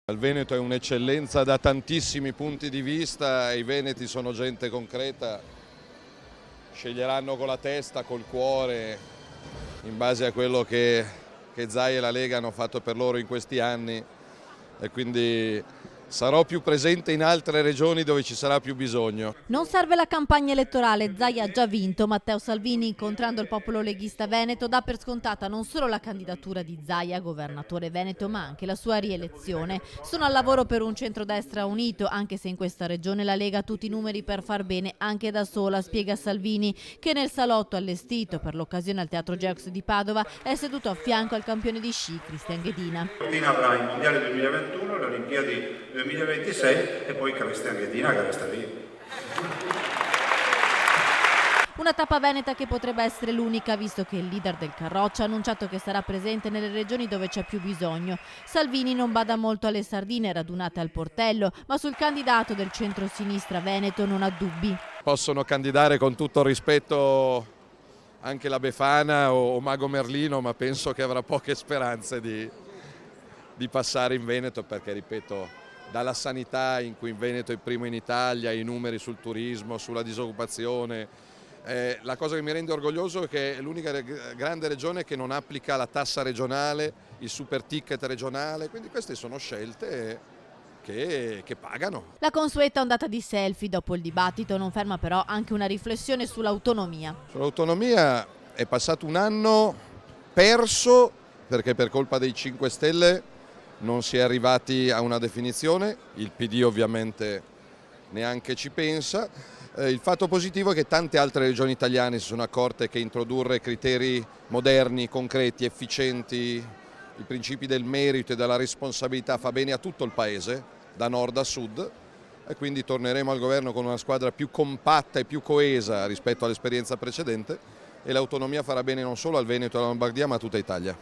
Il Veneto è un'eccellenza da tantissimi punti di vista e i veneti sono gente concreta, sceglieranno con la testa, col cuore, in base a quello che Zai e la Lega hanno fatto per loro in questi anni e quindi sarò più presente in altre regioni dove ci sarà più bisogno. Non serve la campagna elettorale, Zai ha già vinto. Matteo Salvini, incontrando il popolo leghista veneto, dà per scontata non solo la candidatura di Zai a governatore veneto, ma anche la sua rielezione. Sono al lavoro per un centrodestra unito, anche se in questa regione la Lega ha tutti i numeri per far bene anche da sola, spiega Salvini, che nel salotto allestito per l'occasione al Teatro Geox di Padova è seduto a fianco al campione di sci Cristian Ghedina. Ghedina avrà i mondiali 2021, le Olimpiadi 2026 e poi Cristian Ghedina che resta lì. Una tappa veneta che potrebbe essere l'unica, visto che il leader del Carroccio ha annunciato che sarà presente nelle regioni dove c'è più bisogno. Salvini non bada molto alle sardine radunate al portello, ma sul candidato del centro-sinistra veneto non ha dubbi. Possono candidare con tutto il rispetto anche la Befana o Mago Merlino, ma penso che avrà poche speranze di passare in Veneto perché, ripeto, dalla sanità, in cui in Veneto è primo in Italia, i numeri sul turismo, sulla disoccupazione. La cosa che mi rende orgoglioso è che è l'unica grande regione che non applica la tassa regionale, il super ticket regionale, quindi queste sono scelte che pagano. La consueta ondata di selfie dopo il dibattito non ferma però anche una riflessione sull'autonomia. Sull'autonomia è passato un anno perso perché per colpa dei 5 Stelle non si è arrivati a una definizione, il PD ovviamente neanche ci pensa. Il fatto positivo è che tante altre regioni italiane si sono accorte che introdurre criteri moderni, concreti, efficienti, i principi del merito e della responsabilità fa bene a tutto il Paese, da nord a sud, e quindi torneremo al governo con una squadra più compatta e più coesa rispetto all'esperienza precedente e l'autonomia farà bene non solo al Veneto e alla Lombardia ma a tutta Italia.